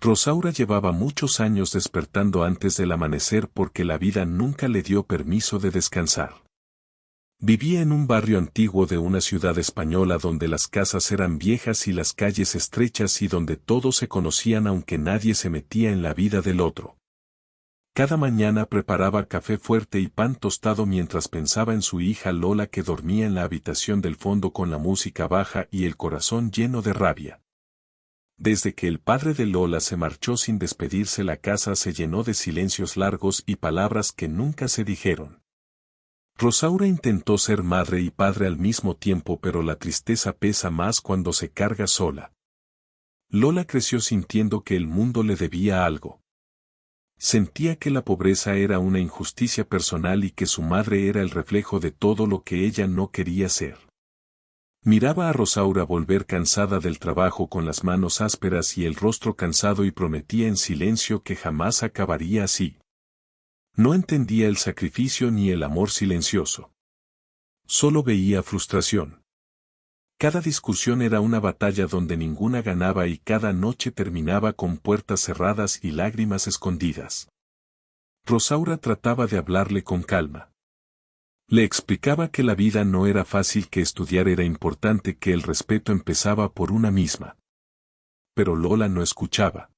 Rosaura llevaba muchos años despertando antes del amanecer porque la vida nunca le dio permiso de descansar. Vivía en un barrio antiguo de una ciudad española donde las casas eran viejas y las calles estrechas y donde todos se conocían aunque nadie se metía en la vida del otro. Cada mañana preparaba café fuerte y pan tostado mientras pensaba en su hija Lola que dormía en la habitación del fondo con la música baja y el corazón lleno de rabia. Desde que el padre de Lola se marchó sin despedirse, la casa se llenó de silencios largos y palabras que nunca se dijeron. Rosaura intentó ser madre y padre al mismo tiempo, pero la tristeza pesa más cuando se carga sola. Lola creció sintiendo que el mundo le debía algo. Sentía que la pobreza era una injusticia personal y que su madre era el reflejo de todo lo que ella no quería ser. Miraba a Rosaura volver cansada del trabajo con las manos ásperas y el rostro cansado y prometía en silencio que jamás acabaría así. No entendía el sacrificio ni el amor silencioso. Solo veía frustración. Cada discusión era una batalla donde ninguna ganaba y cada noche terminaba con puertas cerradas y lágrimas escondidas. Rosaura trataba de hablarle con calma. Le explicaba que la vida no era fácil, que estudiar era importante, que el respeto empezaba por una misma. Pero Lola no escuchaba.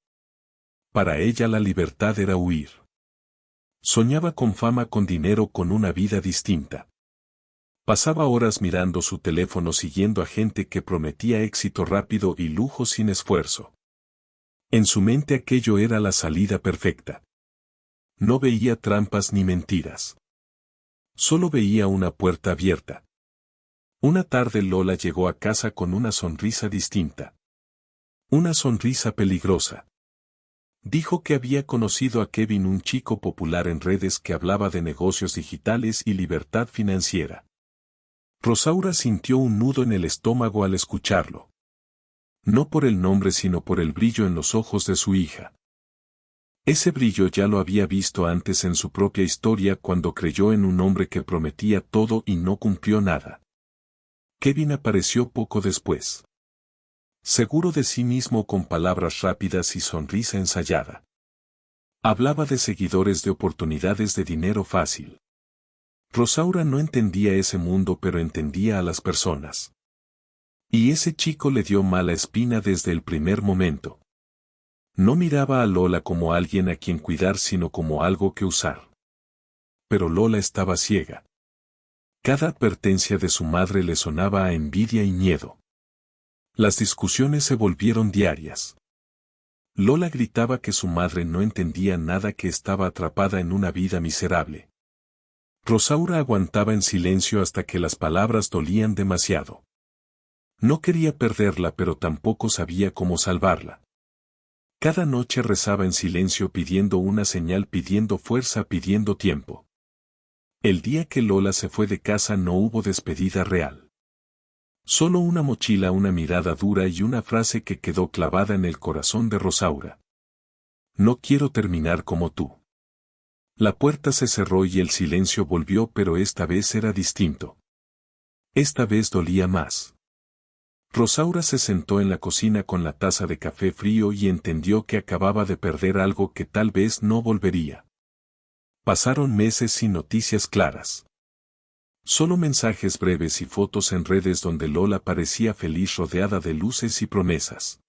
Para ella la libertad era huir. Soñaba con fama, con dinero, con una vida distinta. Pasaba horas mirando su teléfono siguiendo a gente que prometía éxito rápido y lujo sin esfuerzo. En su mente aquello era la salida perfecta. No veía trampas ni mentiras. Solo veía una puerta abierta. Una tarde Lola llegó a casa con una sonrisa distinta. Una sonrisa peligrosa. Dijo que había conocido a Kevin, un chico popular en redes que hablaba de negocios digitales y libertad financiera. Rosaura sintió un nudo en el estómago al escucharlo. No por el nombre sino por el brillo en los ojos de su hija. Ese brillo ya lo había visto antes en su propia historia cuando creyó en un hombre que prometía todo y no cumplió nada. Kevin apareció poco después. Seguro de sí mismo, con palabras rápidas y sonrisa ensayada. Hablaba de seguidores, de oportunidades, de dinero fácil. Rosaura no entendía ese mundo, pero entendía a las personas. Y ese chico le dio mala espina desde el primer momento. No miraba a Lola como alguien a quien cuidar, sino como algo que usar. Pero Lola estaba ciega. Cada advertencia de su madre le sonaba a envidia y miedo. Las discusiones se volvieron diarias. Lola gritaba que su madre no entendía nada, que estaba atrapada en una vida miserable. Rosaura aguantaba en silencio hasta que las palabras dolían demasiado. No quería perderla, pero tampoco sabía cómo salvarla. Cada noche rezaba en silencio pidiendo una señal, pidiendo fuerza, pidiendo tiempo. El día que Lola se fue de casa no hubo despedida real. Solo una mochila, una mirada dura y una frase que quedó clavada en el corazón de Rosaura. No quiero terminar como tú. La puerta se cerró y el silencio volvió, pero esta vez era distinto. Esta vez dolía más. Rosaura se sentó en la cocina con la taza de café frío y entendió que acababa de perder algo que tal vez no volvería. Pasaron meses sin noticias claras. Solo mensajes breves y fotos en redes donde Lola parecía feliz, rodeada de luces y promesas.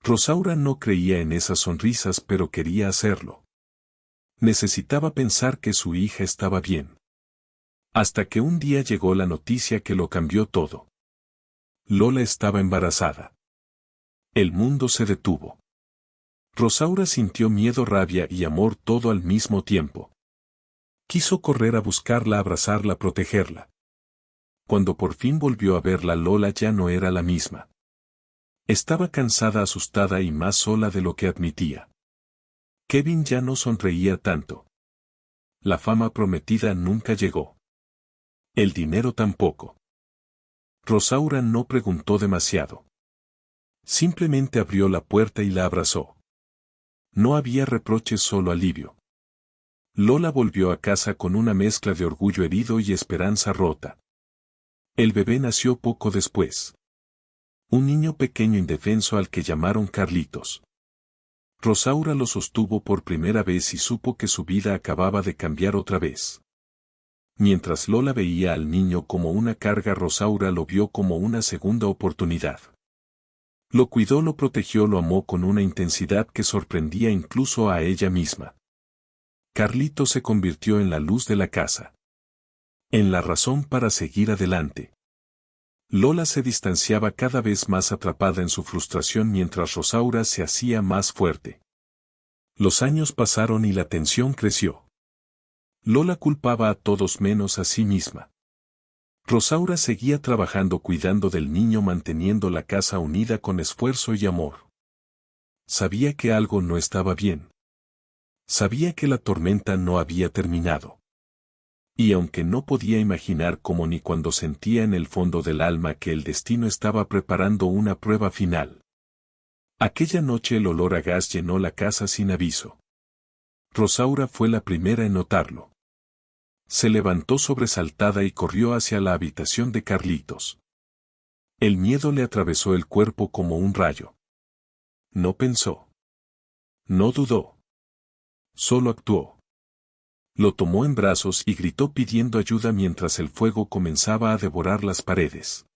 Rosaura no creía en esas sonrisas, pero quería hacerlo. Necesitaba pensar que su hija estaba bien. Hasta que un día llegó la noticia que lo cambió todo. Lola estaba embarazada. El mundo se detuvo. Rosaura sintió miedo, rabia y amor todo al mismo tiempo. Quiso correr a buscarla, abrazarla, protegerla. Cuando por fin volvió a verla, Lola ya no era la misma. Estaba cansada, asustada y más sola de lo que admitía. Kevin ya no sonreía tanto. La fama prometida nunca llegó. El dinero tampoco. Rosaura no preguntó demasiado. Simplemente abrió la puerta y la abrazó. No había reproches, solo alivio. Lola volvió a casa con una mezcla de orgullo herido y esperanza rota. El bebé nació poco después. Un niño pequeño indefenso al que llamaron Carlitos. Rosaura lo sostuvo por primera vez y supo que su vida acababa de cambiar otra vez. Mientras Lola veía al niño como una carga, Rosaura lo vio como una segunda oportunidad. Lo cuidó, lo protegió, lo amó con una intensidad que sorprendía incluso a ella misma. Carlitos se convirtió en la luz de la casa. En la razón para seguir adelante. Lola se distanciaba cada vez más atrapada en su frustración mientras Rosaura se hacía más fuerte. Los años pasaron y la tensión creció. Lola culpaba a todos menos a sí misma. Rosaura seguía trabajando, cuidando del niño, manteniendo la casa unida con esfuerzo y amor. Sabía que algo no estaba bien. Sabía que la tormenta no había terminado. Y aunque no podía imaginar cómo ni cuándo, sentía en el fondo del alma que el destino estaba preparando una prueba final. Aquella noche el olor a gas llenó la casa sin aviso. Rosaura fue la primera en notarlo. Se levantó sobresaltada y corrió hacia la habitación de Carlitos. El miedo le atravesó el cuerpo como un rayo. No pensó. No dudó. Solo actuó. Lo tomó en brazos y gritó pidiendo ayuda mientras el fuego comenzaba a devorar las paredes.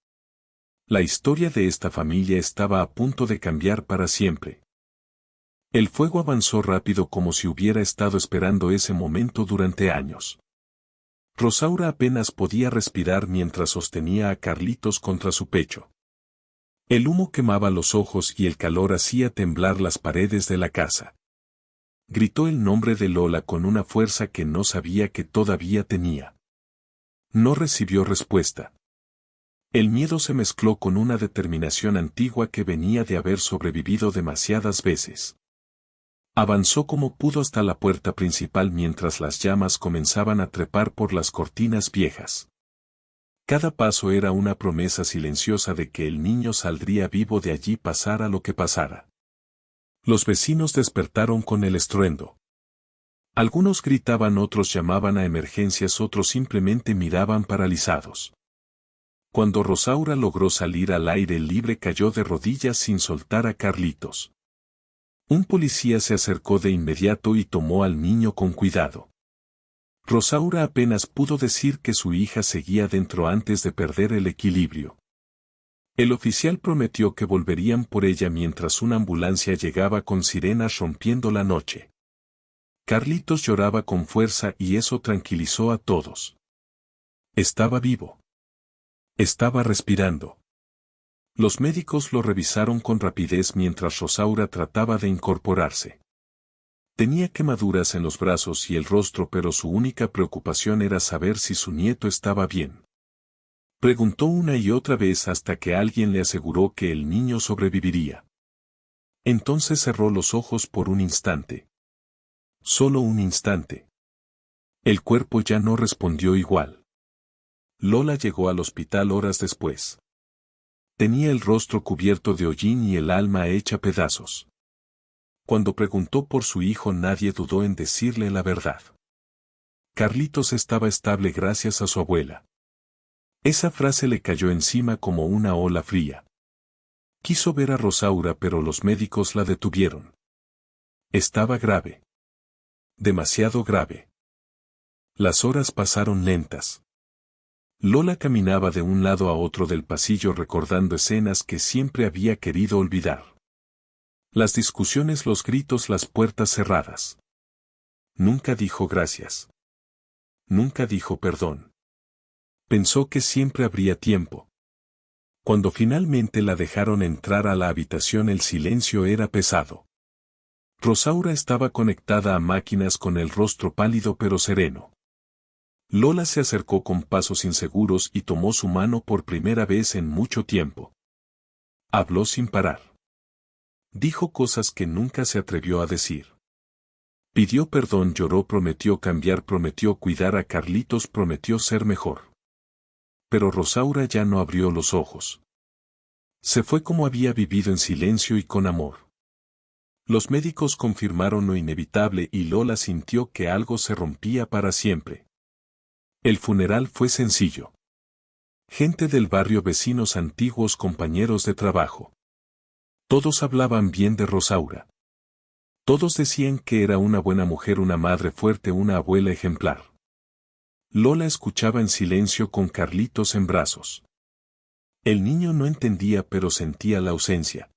La historia de esta familia estaba a punto de cambiar para siempre. El fuego avanzó rápido, como si hubiera estado esperando ese momento durante años. Rosaura apenas podía respirar mientras sostenía a Carlitos contra su pecho. El humo quemaba los ojos y el calor hacía temblar las paredes de la casa. Gritó el nombre de Lola con una fuerza que no sabía que todavía tenía. No recibió respuesta. El miedo se mezcló con una determinación antigua que venía de haber sobrevivido demasiadas veces. Avanzó como pudo hasta la puerta principal mientras las llamas comenzaban a trepar por las cortinas viejas. Cada paso era una promesa silenciosa de que el niño saldría vivo de allí, pasara lo que pasara. Los vecinos despertaron con el estruendo. Algunos gritaban, otros llamaban a emergencias, otros simplemente miraban paralizados. Cuando Rosaura logró salir al aire libre, cayó de rodillas sin soltar a Carlitos. Un policía se acercó de inmediato y tomó al niño con cuidado. Rosaura apenas pudo decir que su hija seguía dentro antes de perder el equilibrio. El oficial prometió que volverían por ella mientras una ambulancia llegaba con sirenas rompiendo la noche. Carlitos lloraba con fuerza y eso tranquilizó a todos. Estaba vivo. Estaba respirando. Los médicos lo revisaron con rapidez mientras Rosaura trataba de incorporarse. Tenía quemaduras en los brazos y el rostro, pero su única preocupación era saber si su nieto estaba bien. Preguntó una y otra vez hasta que alguien le aseguró que el niño sobreviviría. Entonces cerró los ojos por un instante. Solo un instante. El cuerpo ya no respondió igual. Lola llegó al hospital horas después. Tenía el rostro cubierto de hollín y el alma hecha pedazos. Cuando preguntó por su hijo, nadie dudó en decirle la verdad. Carlitos estaba estable gracias a su abuela. Esa frase le cayó encima como una ola fría. Quiso ver a Rosaura, pero los médicos la detuvieron. Estaba grave. Demasiado grave. Las horas pasaron lentas. Lola caminaba de un lado a otro del pasillo recordando escenas que siempre había querido olvidar. Las discusiones, los gritos, las puertas cerradas. Nunca dijo gracias. Nunca dijo perdón. Pensó que siempre habría tiempo. Cuando finalmente la dejaron entrar a la habitación, el silencio era pesado. Rosaura estaba conectada a máquinas con el rostro pálido pero sereno. Lola se acercó con pasos inseguros y tomó su mano por primera vez en mucho tiempo. Habló sin parar. Dijo cosas que nunca se atrevió a decir. Pidió perdón, lloró, prometió cambiar, prometió cuidar a Carlitos, prometió ser mejor. Pero Rosaura ya no abrió los ojos. Se fue como había vivido, en silencio y con amor. Los médicos confirmaron lo inevitable y Lola sintió que algo se rompía para siempre. El funeral fue sencillo. Gente del barrio, vecinos antiguos, compañeros de trabajo. Todos hablaban bien de Rosaura. Todos decían que era una buena mujer, una madre fuerte, una abuela ejemplar. Lola escuchaba en silencio con Carlitos en brazos. El niño no entendía pero sentía la ausencia.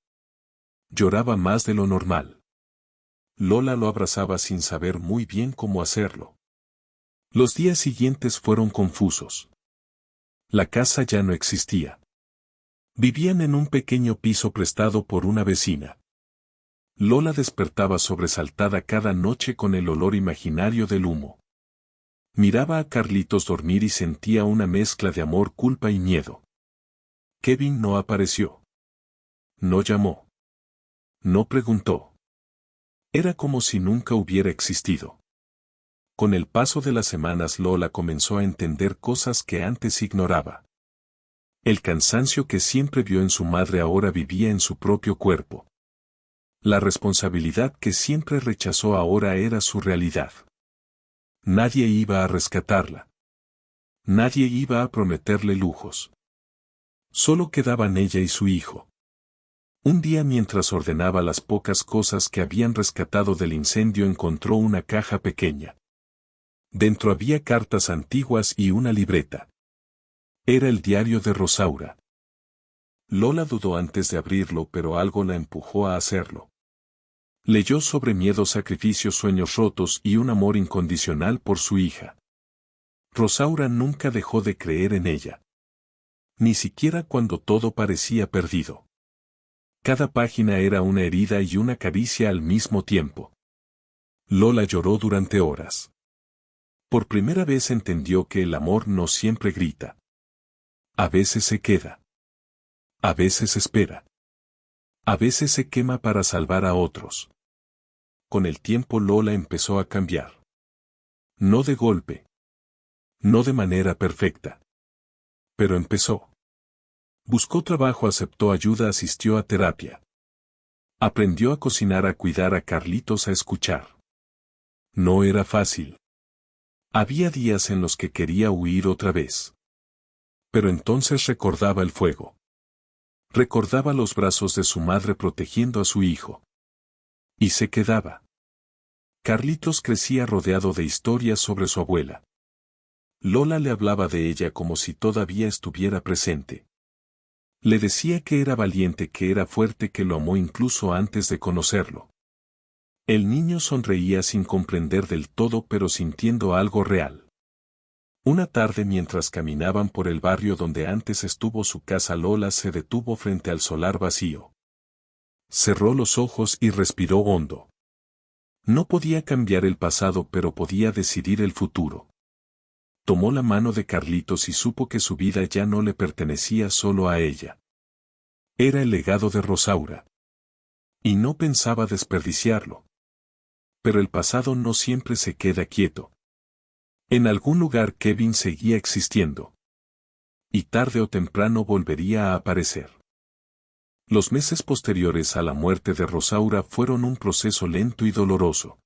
Lloraba más de lo normal. Lola lo abrazaba sin saber muy bien cómo hacerlo. Los días siguientes fueron confusos. La casa ya no existía. Vivían en un pequeño piso prestado por una vecina. Lola despertaba sobresaltada cada noche con el olor imaginario del humo. Miraba a Carlitos dormir y sentía una mezcla de amor, culpa y miedo. Kevin no apareció. No llamó. No preguntó. Era como si nunca hubiera existido. Con el paso de las semanas Lola comenzó a entender cosas que antes ignoraba. El cansancio que siempre vio en su madre ahora vivía en su propio cuerpo. La responsabilidad que siempre rechazó ahora era su realidad. Nadie iba a rescatarla. Nadie iba a prometerle lujos. Solo quedaban ella y su hijo. Un día mientras ordenaba las pocas cosas que habían rescatado del incendio encontró una caja pequeña. Dentro había cartas antiguas y una libreta. Era el diario de Rosaura. Lola dudó antes de abrirlo, pero algo la empujó a hacerlo. Leyó sobre miedo, sacrificios, sueños rotos y un amor incondicional por su hija. Rosaura nunca dejó de creer en ella. Ni siquiera cuando todo parecía perdido. Cada página era una herida y una caricia al mismo tiempo. Lola lloró durante horas. Por primera vez entendió que el amor no siempre grita. A veces se queda. A veces espera. A veces se quema para salvar a otros. Con el tiempo Lola empezó a cambiar. No de golpe. No de manera perfecta. Pero empezó. Buscó trabajo, aceptó ayuda, asistió a terapia. Aprendió a cocinar, a cuidar a Carlitos, a escuchar. No era fácil. Había días en los que quería huir otra vez. Pero entonces recordaba el fuego. Recordaba los brazos de su madre protegiendo a su hijo. Y se quedaba. Carlitos crecía rodeado de historias sobre su abuela. Lola le hablaba de ella como si todavía estuviera presente. Le decía que era valiente, que era fuerte, que lo amó incluso antes de conocerlo. El niño sonreía sin comprender del todo, pero sintiendo algo real. Una tarde mientras caminaban por el barrio donde antes estuvo su casa, Lola se detuvo frente al solar vacío. Cerró los ojos y respiró hondo. No podía cambiar el pasado, pero podía decidir el futuro. Tomó la mano de Carlitos y supo que su vida ya no le pertenecía solo a ella. Era el legado de Rosaura. Y no pensaba desperdiciarlo. Pero el pasado no siempre se queda quieto. En algún lugar Kevin seguía existiendo. Y tarde o temprano volvería a aparecer. Los meses posteriores a la muerte de Rosaura fueron un proceso lento y doloroso.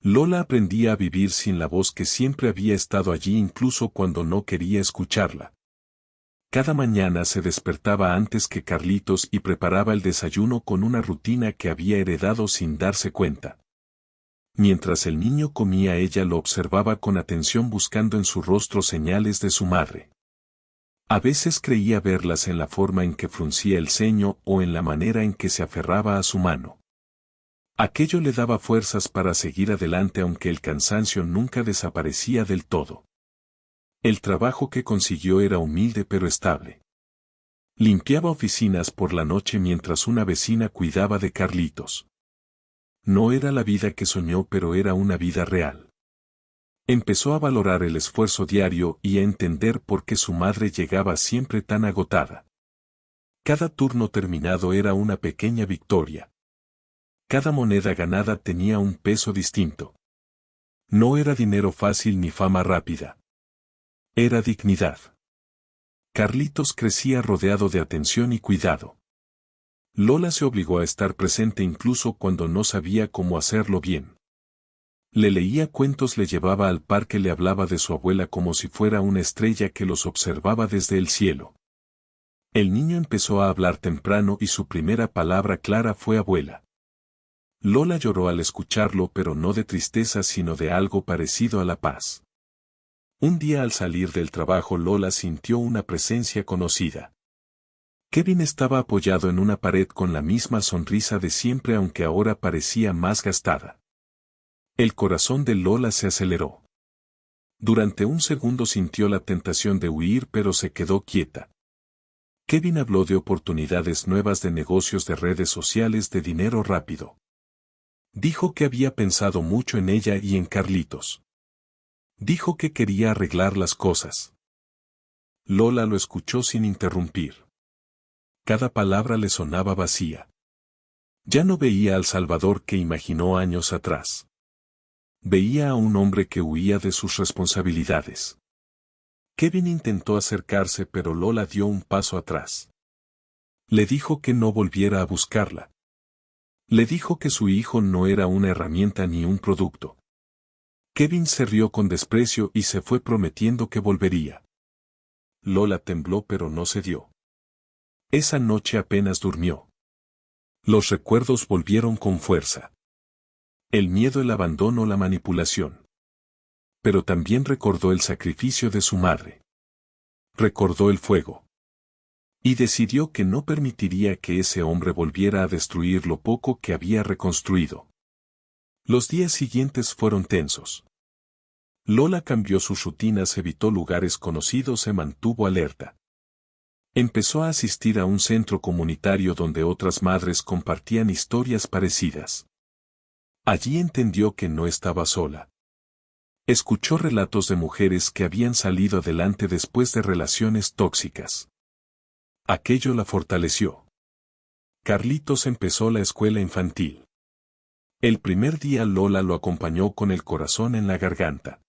Lola aprendía a vivir sin la voz que siempre había estado allí incluso cuando no quería escucharla. Cada mañana se despertaba antes que Carlitos y preparaba el desayuno con una rutina que había heredado sin darse cuenta. Mientras el niño comía, ella lo observaba con atención, buscando en su rostro señales de su madre. A veces creía verlas en la forma en que fruncía el ceño o en la manera en que se aferraba a su mano. Aquello le daba fuerzas para seguir adelante, aunque el cansancio nunca desaparecía del todo. El trabajo que consiguió era humilde pero estable. Limpiaba oficinas por la noche mientras una vecina cuidaba de Carlitos. No era la vida que soñó, pero era una vida real. Empezó a valorar el esfuerzo diario y a entender por qué su madre llegaba siempre tan agotada. Cada turno terminado era una pequeña victoria. Cada moneda ganada tenía un peso distinto. No era dinero fácil ni fama rápida. Era dignidad. Carlitos crecía rodeado de atención y cuidado. Lola se obligó a estar presente incluso cuando no sabía cómo hacerlo bien. Le leía cuentos, le llevaba al parque, le hablaba de su abuela como si fuera una estrella que los observaba desde el cielo. El niño empezó a hablar temprano y su primera palabra clara fue abuela. Lola lloró al escucharlo, pero no de tristeza sino de algo parecido a la paz. Un día al salir del trabajo Lola sintió una presencia conocida. Kevin estaba apoyado en una pared con la misma sonrisa de siempre, aunque ahora parecía más gastada. El corazón de Lola se aceleró. Durante un segundo sintió la tentación de huir, pero se quedó quieta. Kevin habló de oportunidades nuevas, de negocios, de redes sociales, de dinero rápido. Dijo que había pensado mucho en ella y en Carlitos. Dijo que quería arreglar las cosas. Lola lo escuchó sin interrumpir. Cada palabra le sonaba vacía. Ya no veía al Salvador que imaginó años atrás. Veía a un hombre que huía de sus responsabilidades. Kevin intentó acercarse, pero Lola dio un paso atrás. Le dijo que no volviera a buscarla. Le dijo que su hijo no era una herramienta ni un producto. Kevin se rió con desprecio y se fue prometiendo que volvería. Lola tembló, pero no cedió. Esa noche apenas durmió. Los recuerdos volvieron con fuerza. El miedo, el abandono, la manipulación. Pero también recordó el sacrificio de su madre. Recordó el fuego. Y decidió que no permitiría que ese hombre volviera a destruir lo poco que había reconstruido. Los días siguientes fueron tensos. Lola cambió sus rutinas, evitó lugares conocidos, se mantuvo alerta. Empezó a asistir a un centro comunitario donde otras madres compartían historias parecidas. Allí entendió que no estaba sola. Escuchó relatos de mujeres que habían salido adelante después de relaciones tóxicas. Aquello la fortaleció. Carlitos empezó la escuela infantil. El primer día Lola lo acompañó con el corazón en la garganta.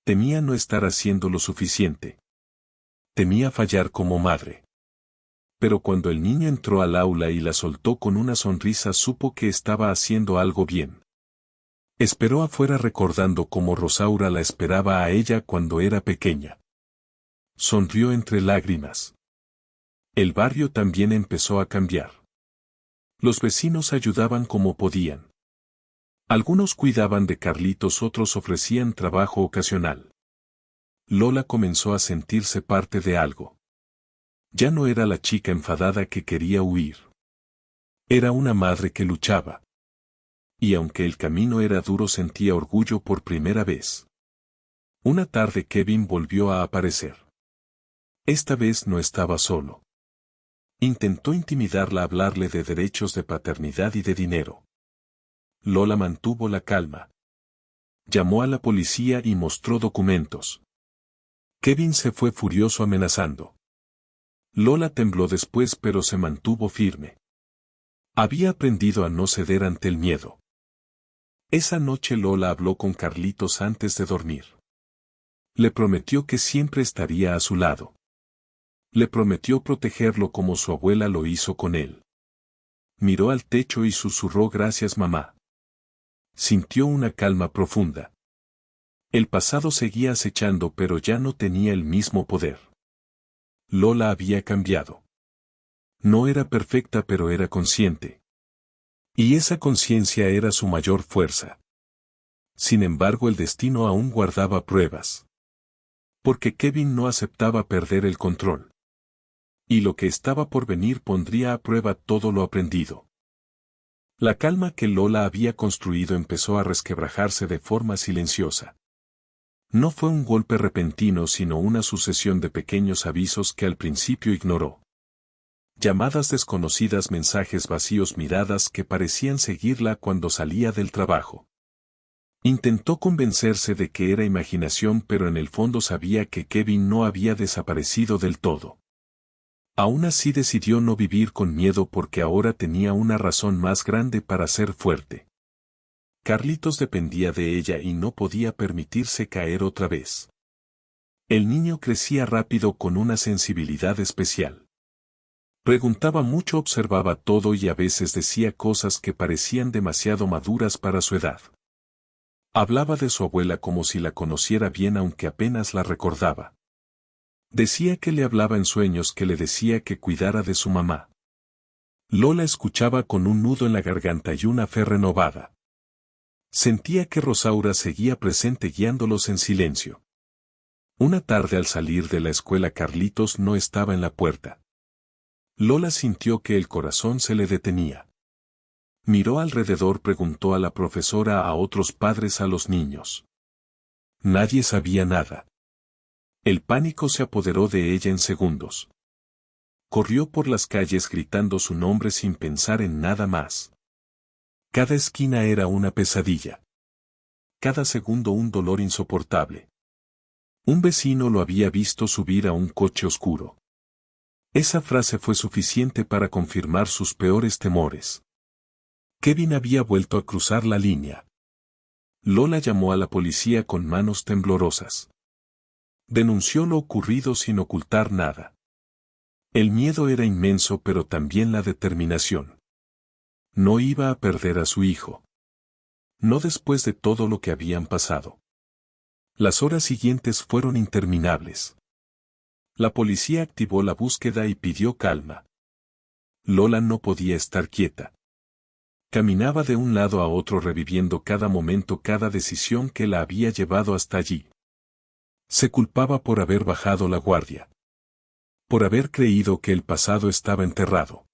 Temía no estar haciendo lo suficiente. Temía fallar como madre. Pero cuando el niño entró al aula y la soltó con una sonrisa, supo que estaba haciendo algo bien. Esperó afuera recordando cómo Rosaura la esperaba a ella cuando era pequeña. Sonrió entre lágrimas. El barrio también empezó a cambiar. Los vecinos ayudaban como podían. Algunos cuidaban de Carlitos, otros ofrecían trabajo ocasional. Lola comenzó a sentirse parte de algo. Ya no era la chica enfadada que quería huir. Era una madre que luchaba. Y aunque el camino era duro, sentía orgullo por primera vez. Una tarde Kevin volvió a aparecer. Esta vez no estaba solo. Intentó intimidarla, hablarle de derechos, de paternidad y de dinero. Lola mantuvo la calma. Llamó a la policía y mostró documentos. Kevin se fue furioso, amenazando. Lola tembló después, pero se mantuvo firme. Había aprendido a no ceder ante el miedo. Esa noche Lola habló con Carlitos antes de dormir. Le prometió que siempre estaría a su lado. Le prometió protegerlo como su abuela lo hizo con él. Miró al techo y susurró: "Gracias, mamá". Sintió una calma profunda. El pasado seguía acechando, pero ya no tenía el mismo poder. Lola había cambiado. No era perfecta, pero era consciente. Y esa conciencia era su mayor fuerza. Sin embargo, el destino aún guardaba pruebas. Porque Kevin no aceptaba perder el control. Y lo que estaba por venir pondría a prueba todo lo aprendido. La calma que Lola había construido empezó a resquebrajarse de forma silenciosa. No fue un golpe repentino, sino una sucesión de pequeños avisos que al principio ignoró. Llamadas desconocidas, mensajes vacíos, miradas que parecían seguirla cuando salía del trabajo. Intentó convencerse de que era imaginación, pero en el fondo sabía que Kevin no había desaparecido del todo. Aún así decidió no vivir con miedo, porque ahora tenía una razón más grande para ser fuerte. Carlitos dependía de ella y no podía permitirse caer otra vez. El niño crecía rápido, con una sensibilidad especial. Preguntaba mucho, observaba todo y a veces decía cosas que parecían demasiado maduras para su edad. Hablaba de su abuela como si la conociera bien, aunque apenas la recordaba. Decía que le hablaba en sueños, que le decía que cuidara de su mamá. Lola escuchaba con un nudo en la garganta y una fe renovada. Sentía que Rosaura seguía presente guiándolos en silencio. Una tarde al salir de la escuela Carlitos no estaba en la puerta. Lola sintió que el corazón se le detenía. Miró alrededor, preguntó a la profesora, a otros padres, a los niños. Nadie sabía nada. El pánico se apoderó de ella en segundos. Corrió por las calles gritando su nombre sin pensar en nada más. Cada esquina era una pesadilla. Cada segundo un dolor insoportable. Un vecino lo había visto subir a un coche oscuro. Esa frase fue suficiente para confirmar sus peores temores. Kevin había vuelto a cruzar la línea. Lola llamó a la policía con manos temblorosas. Denunció lo ocurrido sin ocultar nada. El miedo era inmenso, pero también la determinación. No iba a perder a su hijo. No después de todo lo que habían pasado. Las horas siguientes fueron interminables. La policía activó la búsqueda y pidió calma. Lola no podía estar quieta. Caminaba de un lado a otro reviviendo cada momento, cada decisión que la había llevado hasta allí. Se culpaba por haber bajado la guardia. Por haber creído que el pasado estaba enterrado.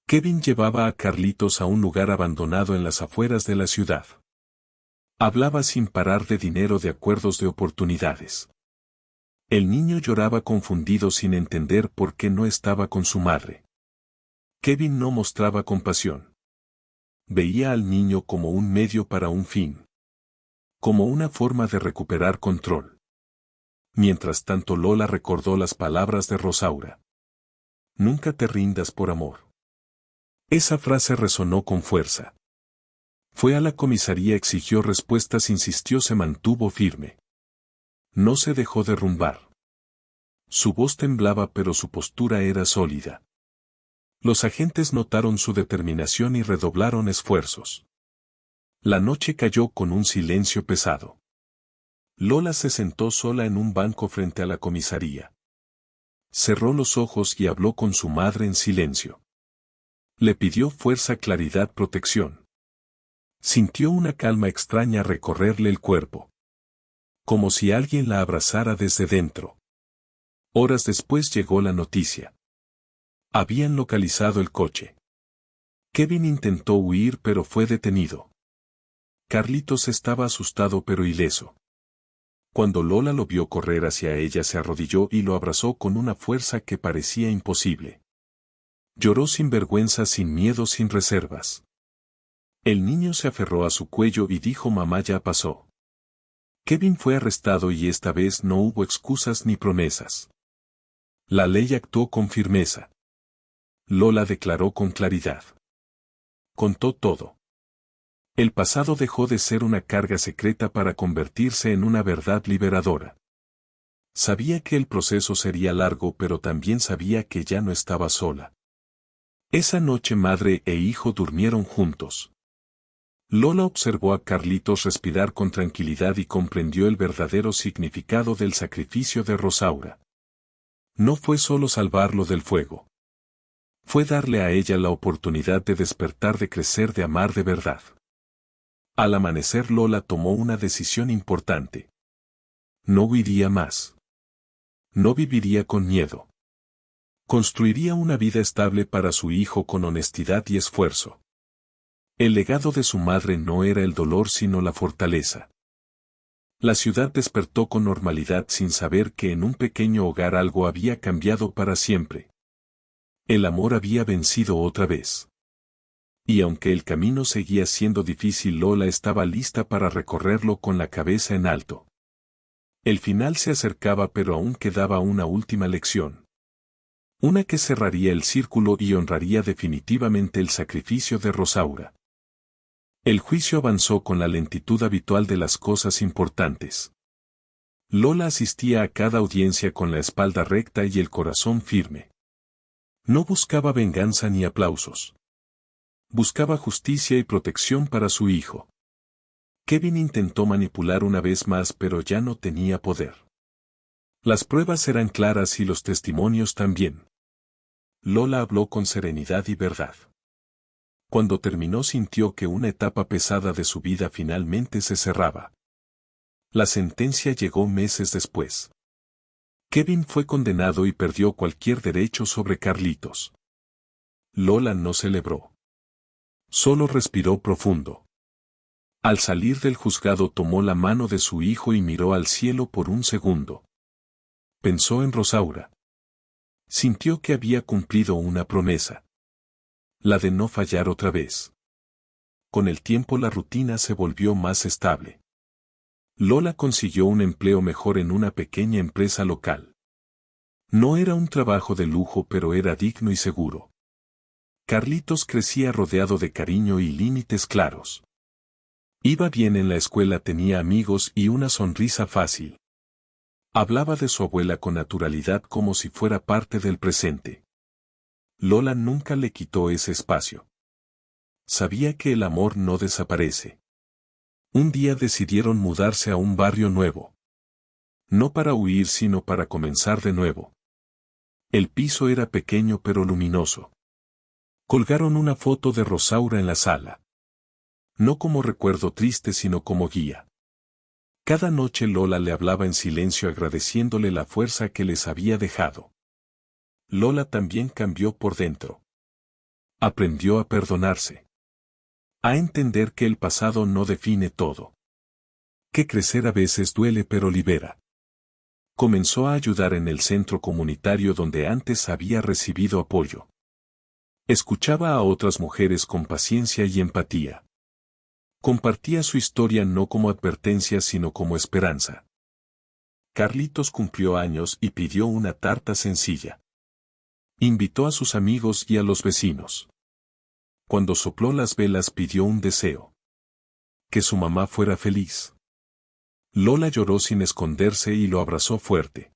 Kevin llevaba a Carlitos a un lugar abandonado en las afueras de la ciudad. Hablaba sin parar de dinero, de acuerdos, de oportunidades. El niño lloraba confundido sin entender por qué no estaba con su madre. Kevin no mostraba compasión. Veía al niño como un medio para un fin. Como una forma de recuperar control. Mientras tanto, Lola recordó las palabras de Rosaura. Nunca te rindas por amor. Esa frase resonó con fuerza. Fue a la comisaría, exigió respuestas, insistió, se mantuvo firme. No se dejó derrumbar. Su voz temblaba, pero su postura era sólida. Los agentes notaron su determinación y redoblaron esfuerzos. La noche cayó con un silencio pesado. Lola se sentó sola en un banco frente a la comisaría. Cerró los ojos y habló con su madre en silencio. Le pidió fuerza, claridad, protección. Sintió una calma extraña recorrerle el cuerpo. Como si alguien la abrazara desde dentro. Horas después llegó la noticia. Habían localizado el coche. Kevin intentó huir, pero fue detenido. Carlitos estaba asustado pero ileso. Cuando Lola lo vio correr hacia ella, se arrodilló y lo abrazó con una fuerza que parecía imposible. Lloró sin vergüenza, sin miedo, sin reservas. El niño se aferró a su cuello y dijo: mamá, ya pasó. Kevin fue arrestado y esta vez no hubo excusas ni promesas. La ley actuó con firmeza. Lola declaró con claridad. Contó todo. El pasado dejó de ser una carga secreta para convertirse en una verdad liberadora. Sabía que el proceso sería largo, pero también sabía que ya no estaba sola. Esa noche madre e hijo durmieron juntos. Lola observó a Carlitos respirar con tranquilidad y comprendió el verdadero significado del sacrificio de Rosaura. No fue solo salvarlo del fuego. Fue darle a ella la oportunidad de despertar, de crecer, de amar de verdad. Al amanecer, Lola tomó una decisión importante. No huiría más. No viviría con miedo. Construiría una vida estable para su hijo con honestidad y esfuerzo. El legado de su madre no era el dolor, sino la fortaleza. La ciudad despertó con normalidad sin saber que en un pequeño hogar algo había cambiado para siempre. El amor había vencido otra vez. Y aunque el camino seguía siendo difícil, Lola estaba lista para recorrerlo con la cabeza en alto. El final se acercaba, pero aún quedaba una última lección. Una que cerraría el círculo y honraría definitivamente el sacrificio de Rosaura. El juicio avanzó con la lentitud habitual de las cosas importantes. Lola asistía a cada audiencia con la espalda recta y el corazón firme. No buscaba venganza ni aplausos. Buscaba justicia y protección para su hijo. Kevin intentó manipular una vez más, pero ya no tenía poder. Las pruebas eran claras y los testimonios también. Lola habló con serenidad y verdad. Cuando terminó sintió que una etapa pesada de su vida finalmente se cerraba. La sentencia llegó meses después. Kevin fue condenado y perdió cualquier derecho sobre Carlitos. Lola no celebró. Solo respiró profundo. Al salir del juzgado tomó la mano de su hijo y miró al cielo por un segundo. Pensó en Rosaura. Sintió que había cumplido una promesa. La de no fallar otra vez. Con el tiempo la rutina se volvió más estable. Lola consiguió un empleo mejor en una pequeña empresa local. No era un trabajo de lujo, pero era digno y seguro. Carlitos crecía rodeado de cariño y límites claros. Iba bien en la escuela, tenía amigos y una sonrisa fácil. Hablaba de su abuela con naturalidad como si fuera parte del presente. Lola nunca le quitó ese espacio. Sabía que el amor no desaparece. Un día decidieron mudarse a un barrio nuevo. No para huir, sino para comenzar de nuevo. El piso era pequeño pero luminoso. Colgaron una foto de Rosaura en la sala. No como recuerdo triste, sino como guía. Cada noche Lola le hablaba en silencio agradeciéndole la fuerza que les había dejado. Lola también cambió por dentro. Aprendió a perdonarse. A entender que el pasado no define todo. Que crecer a veces duele pero libera. Comenzó a ayudar en el centro comunitario donde antes había recibido apoyo. Escuchaba a otras mujeres con paciencia y empatía. Compartía su historia no como advertencia sino como esperanza. Carlitos cumplió años y pidió una tarta sencilla. Invitó a sus amigos y a los vecinos. Cuando sopló las velas pidió un deseo. Que su mamá fuera feliz. Lola lloró sin esconderse y lo abrazó fuerte.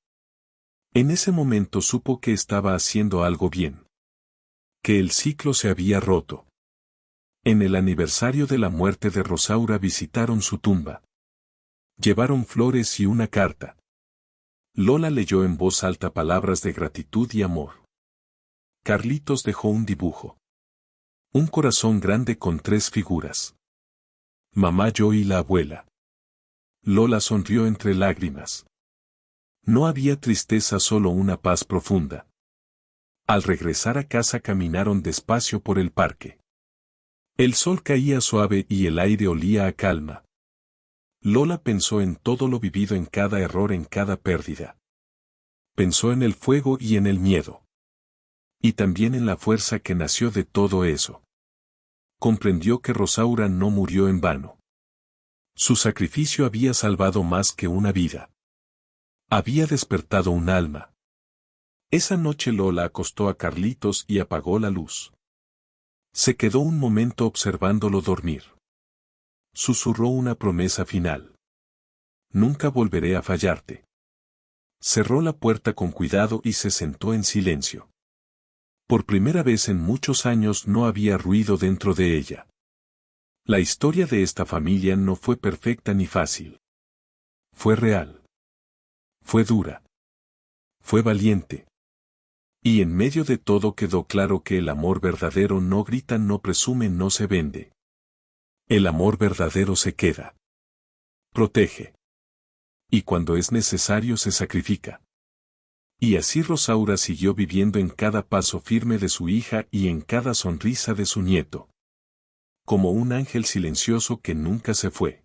En ese momento supo que estaba haciendo algo bien. Que el ciclo se había roto. En el aniversario de la muerte de Rosaura visitaron su tumba. Llevaron flores y una carta. Lola leyó en voz alta palabras de gratitud y amor. Carlitos dejó un dibujo. Un corazón grande con 3 figuras. Mamá, yo y la abuela. Lola sonrió entre lágrimas. No había tristeza, solo una paz profunda. Al regresar a casa caminaron despacio por el parque. El sol caía suave y el aire olía a calma. Lola pensó en todo lo vivido, en cada error, en cada pérdida. Pensó en el fuego y en el miedo. Y también en la fuerza que nació de todo eso. Comprendió que Rosaura no murió en vano. Su sacrificio había salvado más que una vida. Había despertado un alma. Esa noche Lola acostó a Carlitos y apagó la luz. Se quedó un momento observándolo dormir. Susurró una promesa final. Nunca volveré a fallarte. Cerró la puerta con cuidado y se sentó en silencio. Por primera vez en muchos años no había ruido dentro de ella. La historia de esta familia no fue perfecta ni fácil. Fue real. Fue dura. Fue valiente. Y en medio de todo quedó claro que el amor verdadero no grita, no presume, no se vende. El amor verdadero se queda. Protege. Y cuando es necesario se sacrifica. Y así Rosaura siguió viviendo en cada paso firme de su hija y en cada sonrisa de su nieto. Como un ángel silencioso que nunca se fue.